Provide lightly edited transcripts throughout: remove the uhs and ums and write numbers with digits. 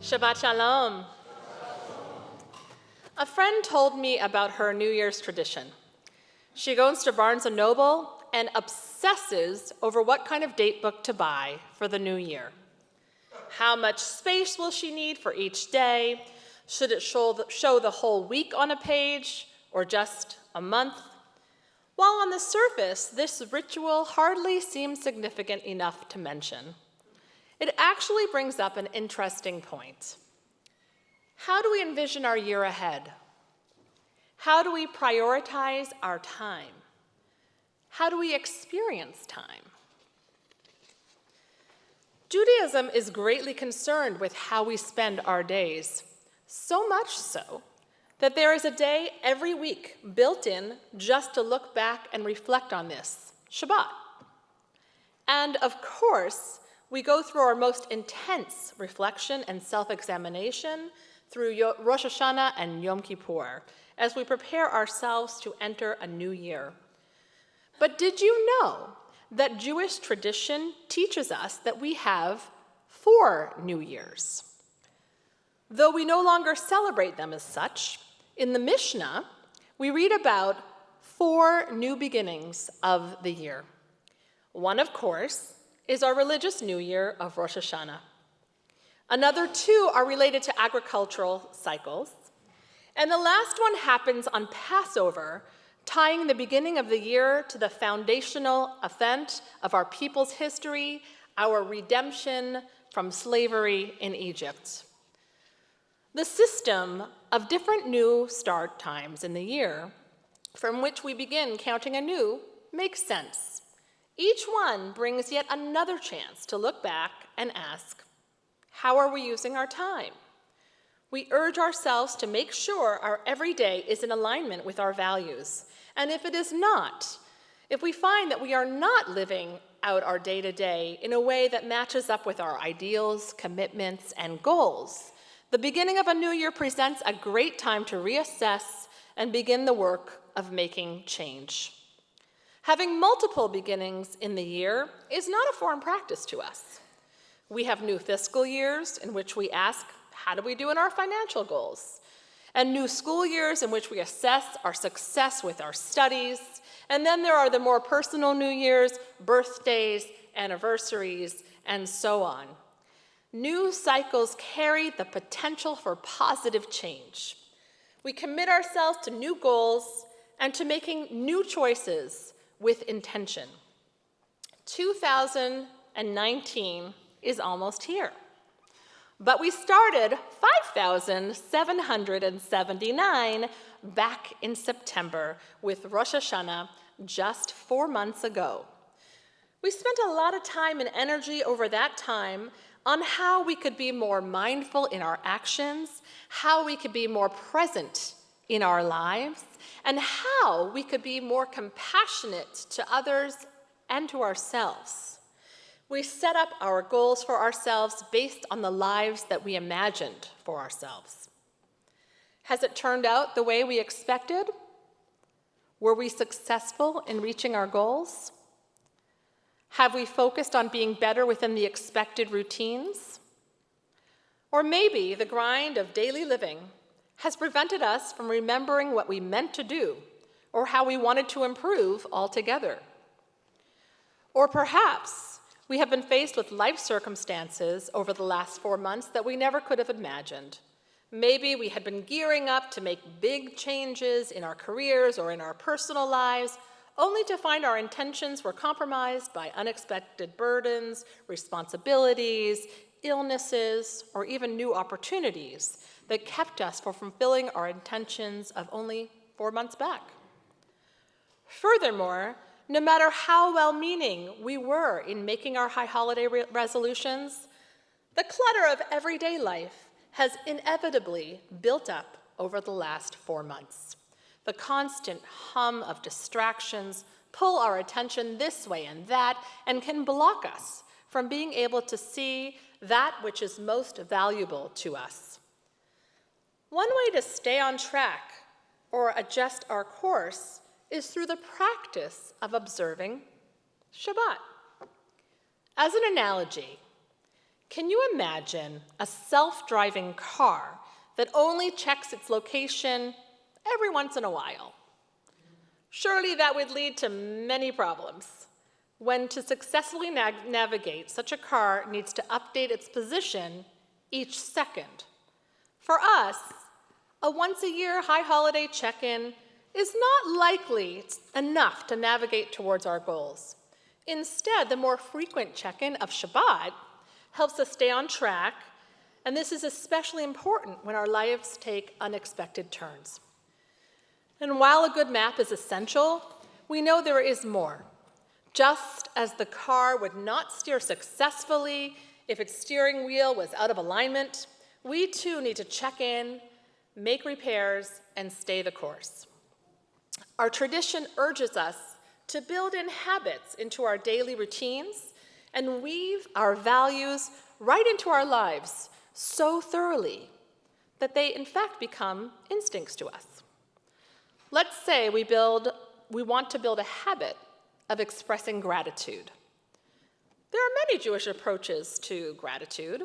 Shabbat Shalom. A friend told me about her New Year's tradition. She goes to Barnes & Noble and obsesses over what kind of date book to buy for the new year. How much space will she need for each day? Should it show the whole week on a page or just a month? While on the surface, this ritual hardly seems significant enough to mention. It actually brings up an interesting point. How do we envision our year ahead? How do we prioritize our time? How do we experience time? Judaism is greatly concerned with how we spend our days, so much so that there is a day every week built in just to look back and reflect on this, Shabbat. And of course, we go through our most intense reflection and self-examination through Rosh Hashanah and Yom Kippur as we prepare ourselves to enter a new year. But did you know that Jewish tradition teaches us that we have 4 New Years? Though we no longer celebrate them as such, in the Mishnah, we read about 4 new beginnings of the year. One, of course, is our religious new year of Rosh Hashanah. Another 2 are related to agricultural cycles. And the last one happens on Passover, tying the beginning of the year to the foundational event of our people's history, our redemption from slavery in Egypt. The system of different new start times in the year, from which we begin counting anew, makes sense. Each one brings yet another chance to look back and ask, how are we using our time? We urge ourselves to make sure our everyday is in alignment with our values. And if it is not, if we find that we are not living out our day-to-day in a way that matches up with our ideals, commitments, and goals, the beginning of a new year presents a great time to reassess and begin the work of making change. Having multiple beginnings in the year is not a foreign practice to us. We have new fiscal years in which we ask, how do we do in our financial goals? And new school years in which we assess our success with our studies. And then there are the more personal new years, birthdays, anniversaries, and so on. New cycles carry the potential for positive change. We commit ourselves to new goals and to making new choices with intention. 2019 is almost here. But we started 5,779 back in September with Rosh Hashanah just 4 months ago. We spent a lot of time and energy over that time on how we could be more mindful in our actions, how we could be more present in our lives, and how we could be more compassionate to others and to ourselves. We set up our goals for ourselves based on the lives that we imagined for ourselves. Has it turned out the way we expected? Were we successful in reaching our goals? Have we focused on being better within the expected routines? Or maybe the grind of daily living has prevented us from remembering what we meant to do or how we wanted to improve altogether. Or perhaps we have been faced with life circumstances over the last 4 months that we never could have imagined. Maybe we had been gearing up to make big changes in our careers or in our personal lives, only to find our intentions were compromised by unexpected burdens, responsibilities, illnesses, or even new opportunities that kept us from fulfilling our intentions of only 4 months back. Furthermore, no matter how well-meaning we were in making our high holiday resolutions, the clutter of everyday life has inevitably built up over the last 4 months. The constant hum of distractions pull our attention this way and that and can block us from being able to see that which is most valuable to us. One way to stay on track or adjust our course is through the practice of observing Shabbat. As an analogy, Can you imagine a self-driving car that only checks its location every once in a while? Surely that would lead to many problems. When to successfully navigate, such a car needs to update its position each second. For us, a once-a-year high holiday check-in is not likely enough to navigate towards our goals. Instead, the more frequent check-in of Shabbat helps us stay on track, and this is especially important when our lives take unexpected turns. And while a good map is essential, we know there is more. Just as the car would not steer successfully if its steering wheel was out of alignment, we too need to check in, make repairs, and stay the course. Our tradition urges us to build in habits into our daily routines and weave our values right into our lives so thoroughly that they in fact become instincts to us. Let's say we want to build a habit of expressing gratitude. There are many Jewish approaches to gratitude,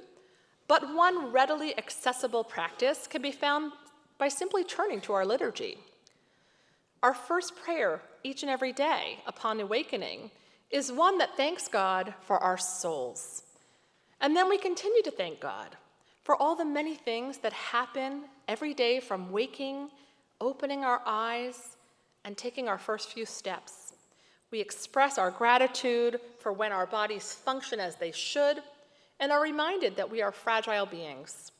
but one readily accessible practice can be found by simply turning to our liturgy. Our first prayer each and every day upon awakening is one that thanks God for our souls. And then we continue to thank God for all the many things that happen every day from waking, opening our eyes, and taking our first few steps. We express our gratitude for when our bodies function as they should and are reminded that we are fragile beings.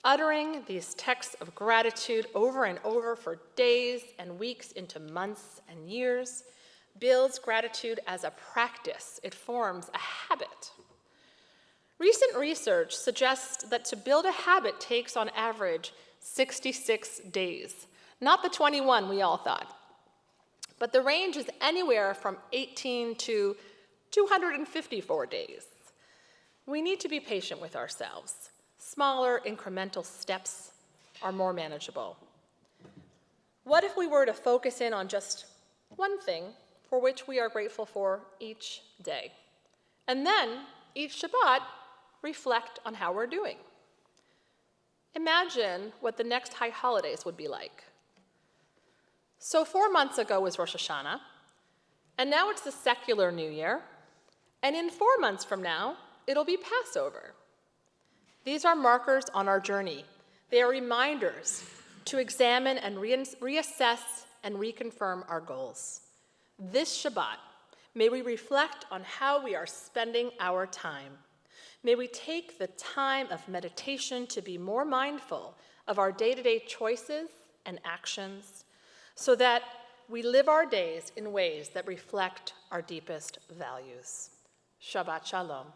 Uttering these texts of gratitude over and over for days and weeks into months and years builds gratitude as a practice. It forms a habit. Recent research suggests that to build a habit takes on average 66 days, not the 21 we all thought. But the range is anywhere from 18 to 254 days. We need to be patient with ourselves. Smaller incremental steps are more manageable. What if we were to focus in on just one thing for which we are grateful for each day? And then, each Shabbat, reflect on how we're doing. Imagine what the next high holidays would be like. So 4 months ago was Rosh Hashanah, and now it's the secular New Year, and in 4 months from now, it'll be Passover. These are markers on our journey. They are reminders to examine and reassess and reconfirm our goals. This Shabbat, may we reflect on how we are spending our time. May we take the time of meditation to be more mindful of our day-to-day choices and actions so that we live our days in ways that reflect our deepest values. Shabbat Shalom.